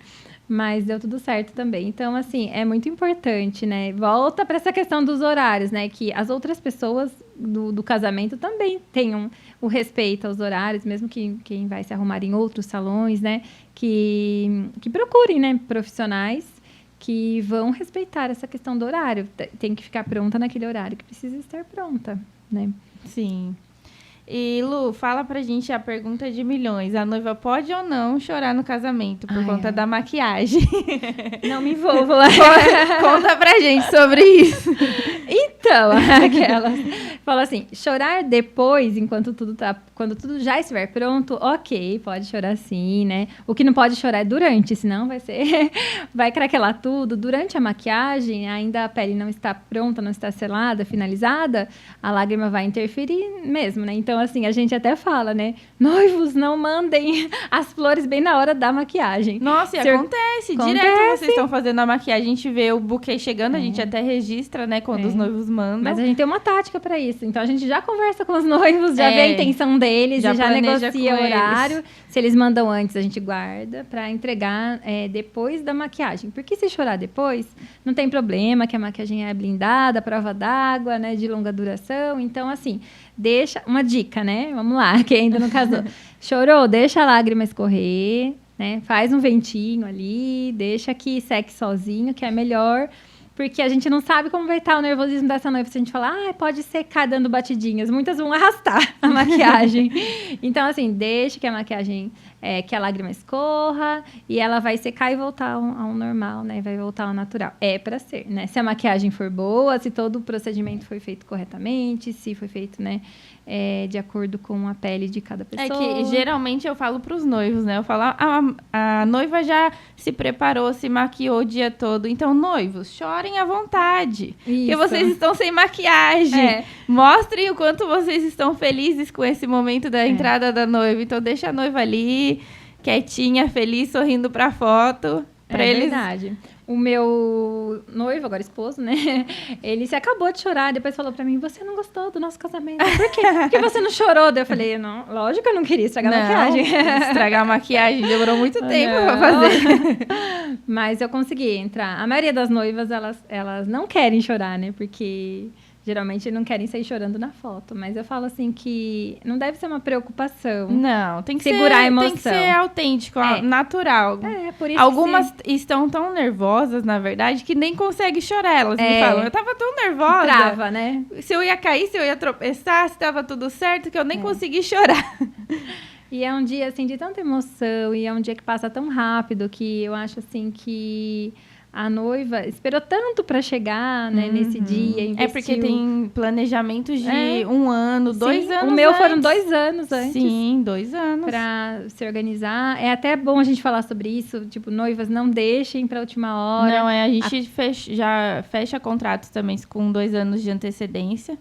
Mas deu tudo certo também. Então, assim, é muito importante, né? Volta para essa questão dos horários, né? Que as outras pessoas do casamento também tenham o respeito aos horários, mesmo que quem vai se arrumar em outros salões, né? Que procurem, né? Profissionais que vão respeitar essa questão do horário. Tem que ficar pronta naquele horário que precisa estar pronta, né? Sim. E, Lu, fala pra gente a pergunta de milhões. A noiva pode ou não chorar no casamento por conta da maquiagem? Não me envolvo lá. Conta pra gente sobre isso. Então, aquela fala assim, chorar depois, quando tudo já estiver pronto, ok, pode chorar sim, né? O que não pode chorar é durante, senão vai craquelar tudo. Durante a maquiagem, ainda a pele não está pronta, não está selada, finalizada, a lágrima vai interferir mesmo, né? Então, assim, a gente até fala, né? Noivos, não mandem as flores bem na hora da maquiagem. Nossa, e acontece. Direto vocês estão fazendo a maquiagem, a gente vê o buquê chegando, a gente até registra, né, quando os noivos mandam. Mas a gente tem uma tática para isso. Então, a gente já conversa com os noivos, já vê a intenção deles, já negocia o horário. Eles. Se eles mandam antes, a gente guarda para entregar depois da maquiagem. Porque se chorar depois, não tem problema, que a maquiagem é blindada, prova d'água, né, de longa duração. Então, assim, deixa... Uma dica, né? Vamos lá, quem ainda não casou. Chorou? Deixa a lágrima escorrer, né? Faz um ventinho ali, deixa que seque sozinho, que é melhor... Porque a gente não sabe como vai estar o nervosismo dessa noiva. Se a gente falar, pode secar dando batidinhas. Muitas vão arrastar a maquiagem. Então, assim, deixa que a maquiagem, que a lágrima escorra e ela vai secar e voltar ao normal, né? Vai voltar ao natural. É pra ser, né? Se a maquiagem for boa, se todo o procedimento foi feito corretamente, se foi feito, né? De acordo com a pele de cada pessoa. É que, geralmente, eu falo pros noivos, né? Eu falo, a noiva já se preparou, se maquiou o dia todo. Então, noivos, chorem à vontade. Isso. Porque vocês estão sem maquiagem. Mostrem o quanto vocês estão felizes com esse momento da entrada da noiva. Então, deixa a noiva ali, quietinha, feliz, sorrindo pra foto. Pra eles... verdade. O meu noivo, agora esposo, né? Ele se acabou de chorar. Depois falou pra mim, você não gostou do nosso casamento. Por quê? Porque você não chorou. Daí eu falei, não, lógico que eu não queria estragar a maquiagem. Estragar a maquiagem demorou muito tempo pra fazer. Mas eu consegui entrar. A maioria das noivas, elas não querem chorar, né? Porque geralmente não querem sair chorando na foto, mas eu falo assim que não deve ser uma preocupação. Não, tem que segurar a emoção. Tem que ser autêntico, natural. Por isso Algumas estão tão nervosas, na verdade, que nem conseguem chorar. Elas me falam, eu tava tão nervosa. Trava, né? Se eu ia cair, se eu ia tropeçar, se tava tudo certo, que eu nem consegui chorar. E é um dia, assim, de tanta emoção, e é um dia que passa tão rápido, que eu acho, assim, que a noiva esperou tanto para chegar, né, nesse dia, investiu. É porque tem planejamentos de 1 ano, 2 anos O meu antes. Foram 2 anos antes. Sim, 2 anos. Para se organizar. É até bom a gente falar sobre isso, tipo, noivas não deixem para a última hora. Não, a gente já fecha contratos também com 2 anos de antecedência.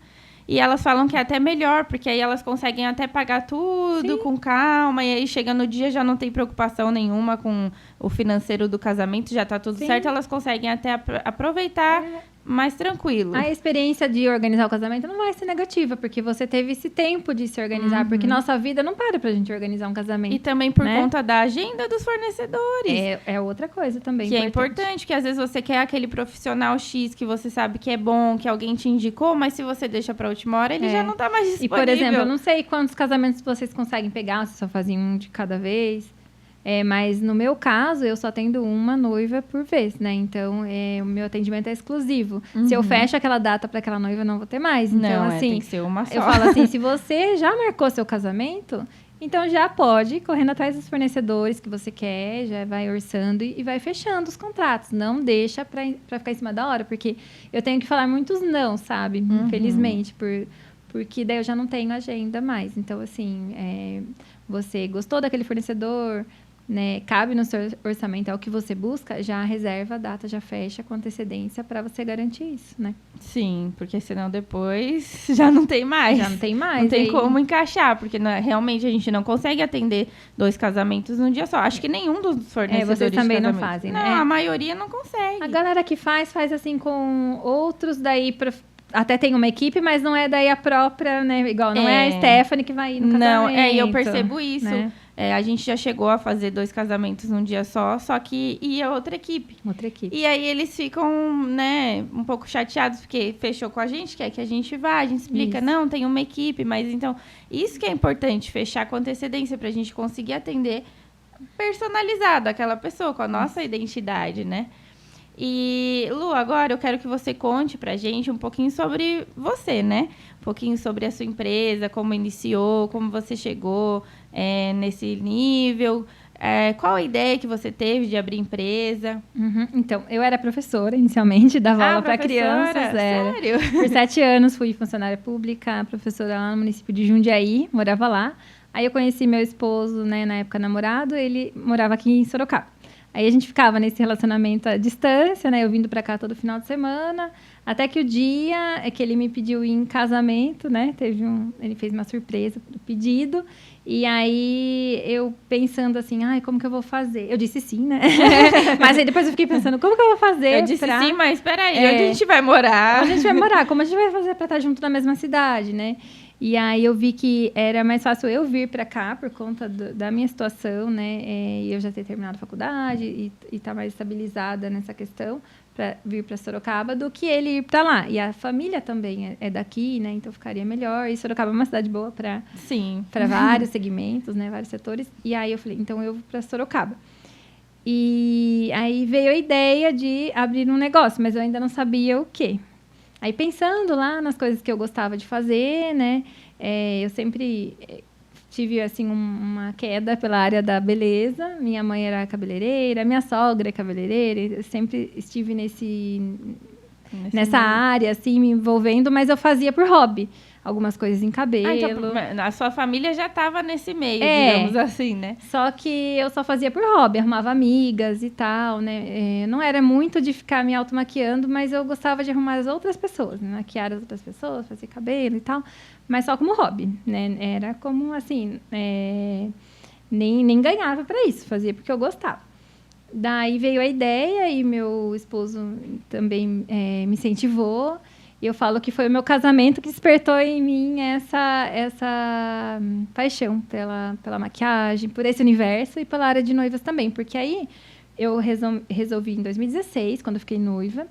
E elas falam que é até melhor, porque aí elas conseguem até pagar tudo com calma. E aí, chega no dia, já não tem preocupação nenhuma com o financeiro do casamento. Já tá tudo certo. Elas conseguem até aproveitar mais tranquilo. A experiência de organizar o casamento não vai ser negativa, porque você teve esse tempo de se organizar. Porque nossa vida não para pra gente organizar um casamento. E também por conta da agenda dos fornecedores. É outra coisa também. Que é importante, que às vezes você quer aquele profissional X que você sabe que é bom, que alguém te indicou, mas se você deixa pra última hora, ele já não tá mais disponível. E, por exemplo, eu não sei quantos casamentos vocês conseguem pegar, se só fazem um de cada vez. Mas no meu caso, eu só tendo uma noiva por vez, né? Então, o meu atendimento é exclusivo. Se eu fecho aquela data para aquela noiva, eu não vou ter mais. Então, não, assim, tem que ser uma só. Eu falo assim, se você já marcou seu casamento, então já pode ir correndo atrás dos fornecedores que você quer, já vai orçando e vai fechando os contratos. Não deixa para ficar em cima da hora, porque eu tenho que falar muitos não, sabe? Infelizmente, porque daí eu já não tenho agenda mais. Então, assim, você gostou daquele fornecedor, né, cabe no seu orçamento, é o que você busca, já reserva a data, já fecha com antecedência para você garantir isso, né? Sim, porque senão depois já não tem mais. Já não tem mais. Não tem como encaixar, porque realmente a gente não consegue atender 2 casamentos num dia só. Acho que nenhum dos fornecedores vocês também não fazem, fazem, né? Não, a maioria não consegue. A galera que faz assim com outros, daí até tem uma equipe, mas não é daí a própria, né? Igual, não é a Stephanie que vai ir no casamento. Não, e eu percebo isso. Né? A gente já chegou a fazer 2 casamentos num dia só que ia outra equipe. E aí eles ficam, né, um pouco chateados, porque fechou com a gente, quer que a gente vá, a gente explica, não, tem uma equipe, mas então, isso que é importante, fechar com antecedência pra gente conseguir atender personalizado aquela pessoa, com a nossa identidade, né? E, Lu, agora eu quero que você conte pra gente um pouquinho sobre você, né? Um pouquinho sobre a sua empresa, como iniciou, como você chegou nesse nível. Qual a ideia que você teve de abrir empresa? Então, eu era professora inicialmente, dava aula para crianças. Sério? Por 7 anos fui funcionária pública, professora lá no município de Jundiaí, morava lá. Aí eu conheci meu esposo, né, na época namorado, ele morava aqui em Sorocaba. Aí a gente ficava nesse relacionamento à distância, né? Eu vindo para cá todo final de semana, até que o dia que ele me pediu ir em casamento, né? Ele fez uma surpresa do pedido. E aí eu pensando assim, como que eu vou fazer? Eu disse sim, né? Mas aí depois eu fiquei pensando, como que eu vou fazer? Eu disse sim, mas peraí, onde a gente vai morar? Onde a gente vai morar? Como a gente vai fazer para estar junto na mesma cidade, né? E aí eu vi que era mais fácil eu vir para cá por conta da minha situação, né? E eu já ter terminado a faculdade e estar mais estabilizada nessa questão para vir para Sorocaba do que ele ir para lá. E a família também é daqui, né? Então ficaria melhor. E Sorocaba é uma cidade boa para vários segmentos, né? Vários setores. E aí eu falei, então eu vou para Sorocaba. E aí veio a ideia de abrir um negócio, mas eu ainda não sabia o quê. Aí, pensando lá nas coisas que eu gostava de fazer, né? Eu sempre tive, assim, uma queda pela área da beleza. Minha mãe era cabeleireira, minha sogra é cabeleireira. Eu sempre estive nessa área, assim, me envolvendo. Mas eu fazia por hobby. Algumas coisas em cabelo. Então, a sua família já estava nesse meio, digamos assim, né? Só que eu só fazia por hobby, arrumava amigas e tal, né? Não era muito de ficar me automaquiando, mas eu gostava de arrumar as outras pessoas, né? Maquiar as outras pessoas, fazer cabelo e tal, mas só como hobby, né? Era como, assim, nem ganhava para isso, fazia porque eu gostava. Daí veio a ideia e meu esposo também me incentivou. E eu falo que foi o meu casamento que despertou em mim essa paixão pela maquiagem, por esse universo e pela área de noivas também. Porque aí eu resolvi, em 2016, quando eu fiquei noiva,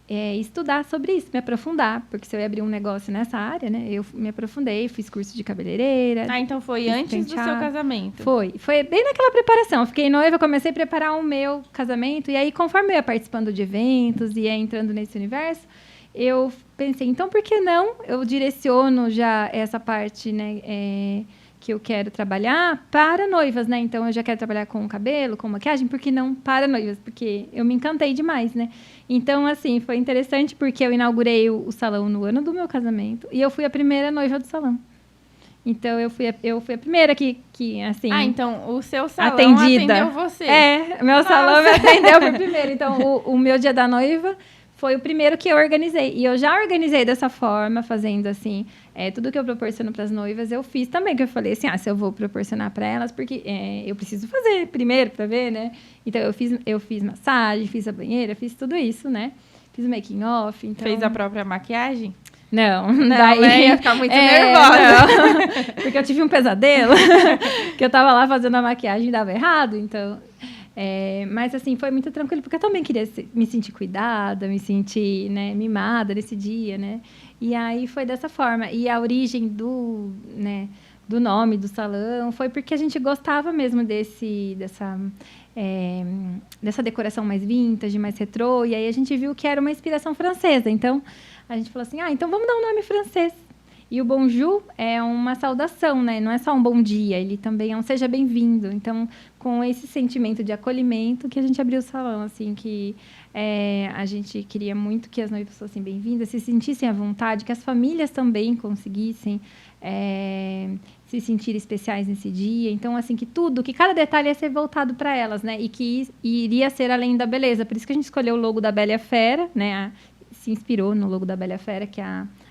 estudar sobre isso, me aprofundar, porque se eu ia abrir um negócio nessa área, né, eu me aprofundei, fiz curso de cabeleireira. Então foi antes do seu casamento? Foi bem naquela preparação. Eu fiquei noiva, comecei a preparar o meu casamento, e aí conforme eu ia participando de eventos e ia entrando nesse universo, eu pensei, então por que não? Eu direciono já essa parte, né, que eu quero trabalhar para noivas, né? Então, eu já quero trabalhar com cabelo, com maquiagem, por que não para noivas? Porque eu me encantei demais, né? Então, assim, foi interessante porque eu inaugurei o salão no ano do meu casamento e eu fui a primeira noiva do salão. Então, eu fui a primeira que assim... então o seu salão atendeu você. Meu salão me atendeu por primeiro. Então, o meu dia da noiva foi o primeiro que eu organizei. E eu já organizei dessa forma, fazendo assim, tudo que eu proporciono para as noivas, eu fiz também, que eu falei assim, se eu vou proporcionar para elas, porque eu preciso fazer primeiro para ver, né? Então, eu fiz massagem, fiz a banheira, fiz tudo isso, né? Fiz o making off. Então... Fez a própria maquiagem? Não, daí né? Ia ficar muito nervosa. Não, porque eu tive um pesadelo, que eu tava lá fazendo a maquiagem e dava errado, então... mas, assim, foi muito tranquilo, porque eu também queria me sentir cuidada, me sentir, né, mimada nesse dia, né? E aí foi dessa forma. E a origem do nome do salão foi porque a gente gostava mesmo dessa decoração mais vintage, mais retrô, e aí a gente viu que era uma inspiração francesa. Então, a gente falou assim, então vamos dar um nome francês. E o bonjour é uma saudação, né? Não é só um bom dia, ele também é um seja bem-vindo. Então, com esse sentimento de acolhimento que a gente abriu o salão, assim, que a gente queria muito que as noivas fossem bem-vindas, se sentissem à vontade, que as famílias também conseguissem se sentir especiais nesse dia. Então, assim, que cada detalhe ia ser voltado para elas, né? E que iria ser além da beleza. Por isso que a gente escolheu o logo da Bela e a Fera, né? Se inspirou no logo da Bela e a Fera, que é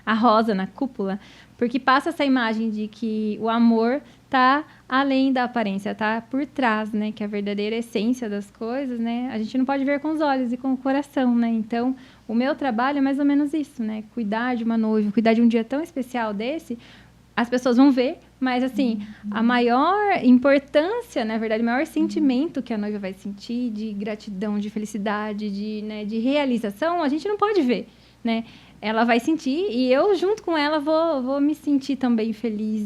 a rosa na cúpula, porque passa essa imagem de que o amor tá além da aparência, tá por trás, né? Que a verdadeira essência das coisas, né? A gente não pode ver com os olhos e com o coração, né? Então, o meu trabalho é mais ou menos isso, né? Cuidar de uma noiva, cuidar de um dia tão especial desse, as pessoas vão ver, mas, assim, a maior importância, na verdade, o maior sentimento que a noiva vai sentir de gratidão, de felicidade, de realização, a gente não pode ver, né? Ela vai sentir e eu, junto com ela, vou me sentir também feliz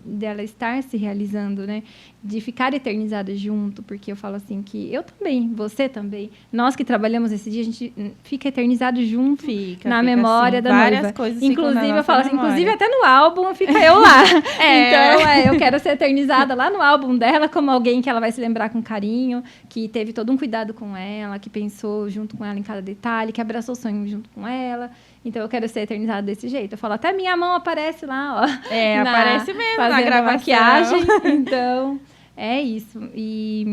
dela estar se realizando, né? De ficar eternizada junto, porque eu falo assim que eu também, você também, nós que trabalhamos esse dia, a gente fica eternizado junto na memória da várias noiva. Coisas inclusive, eu falo assim, memória. inclusive até no álbum fica eu lá. Então, eu quero ser eternizada lá no álbum dela como alguém que ela vai se lembrar com carinho, que teve todo um cuidado com ela, que pensou junto com ela em cada detalhe, que abraçou o sonho junto com ela. Então, eu quero ser eternizada desse jeito. Eu falo, até minha mão aparece lá, ó. Aparece mesmo na gravação. Maquiagem. Então, é isso. E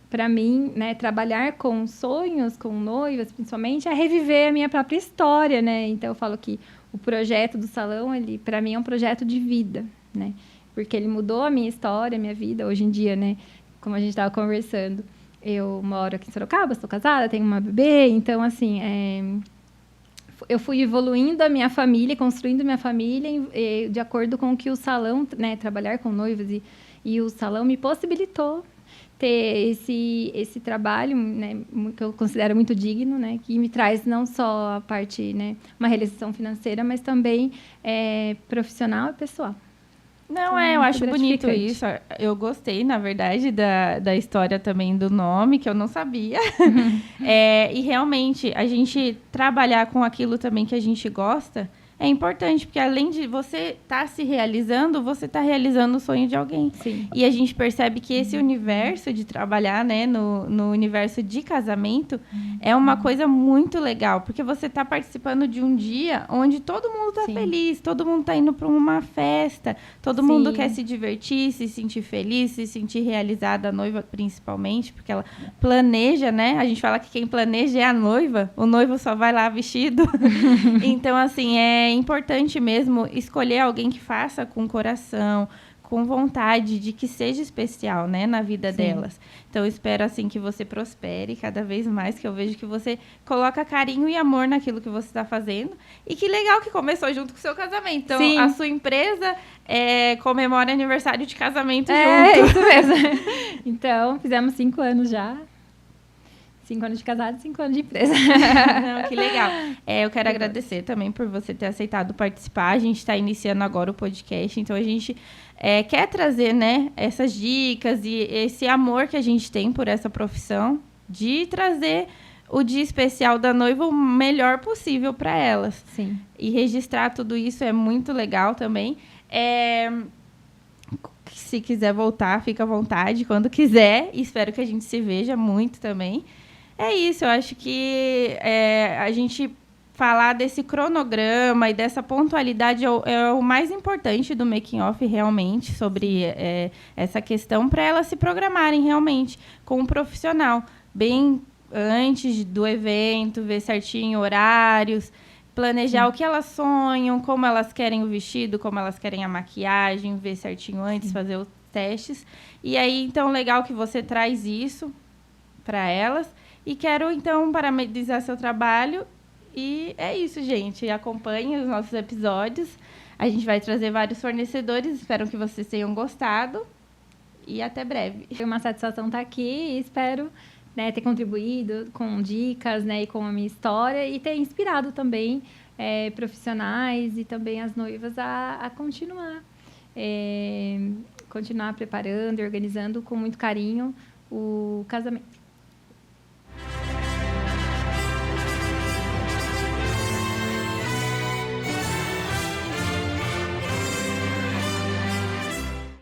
para mim, né, trabalhar com sonhos, com noivas, principalmente, é reviver a minha própria história, né? Então, eu falo que o projeto do salão, ele, para mim, é um projeto de vida, né? Porque ele mudou a minha história, a minha vida. Hoje em dia, né, como a gente estava conversando, eu moro aqui em Sorocaba, sou casada, tenho uma bebê, então, assim, eu fui evoluindo a minha família, construindo minha família de acordo com o que o salão, né, trabalhar com noivas e o salão me possibilitou ter esse trabalho, né, que eu considero muito digno, né, que me traz não só a parte, né, uma realização financeira, mas também profissional e pessoal. Não, eu acho bonito isso. Eu gostei, na verdade, da história também do nome, que eu não sabia. E realmente, a gente trabalhar com aquilo também que a gente gosta é importante, porque além de você estar se realizando, você está realizando o sonho de alguém. Sim. E a gente percebe que esse universo de trabalhar, né, no universo de casamento é uma coisa muito legal, porque você está participando de um dia onde todo mundo está feliz, todo mundo está indo para uma festa, todo mundo quer se divertir, se sentir feliz, se sentir realizada, a noiva principalmente, porque ela planeja, né? A gente fala que quem planeja é a noiva, o noivo só vai lá vestido. Então, assim, é importante mesmo escolher alguém que faça com coração, com vontade de que seja especial, né, na vida delas. Então, eu espero, assim, que você prospere cada vez mais, que eu vejo que você coloca carinho e amor naquilo que você está fazendo. E que legal que começou junto com o seu casamento. Então, a sua empresa comemora aniversário de casamento junto. É, isso mesmo. Então, fizemos 5 anos já. 5 anos de casado, 5 anos de empresa. Não, que legal. Eu quero agradecer também por você ter aceitado participar. A gente está iniciando agora o podcast, então a gente quer trazer, né, essas dicas e esse amor que a gente tem por essa profissão, de trazer o dia especial da noiva o melhor possível para elas. Sim. E registrar tudo isso é muito legal também. Se quiser voltar, fica à vontade quando quiser. Espero que a gente se veja muito também. É isso, eu acho que a gente falar desse cronograma e dessa pontualidade é o mais importante do making off realmente, sobre essa questão, para elas se programarem realmente com um profissional, bem antes do evento, ver certinho horários, planejar o que elas sonham, como elas querem o vestido, como elas querem a maquiagem, ver certinho antes, fazer os testes. E aí, então, legal que você traz isso para elas. E quero, então, parabenizar seu trabalho. E é isso, gente. Acompanhe os nossos episódios. A gente vai trazer vários fornecedores. Espero que vocês tenham gostado. E até breve. Foi uma satisfação estar aqui e espero, né, ter contribuído com dicas, né, e com a minha história e ter inspirado também profissionais e também as noivas a continuar preparando e organizando com muito carinho o casamento.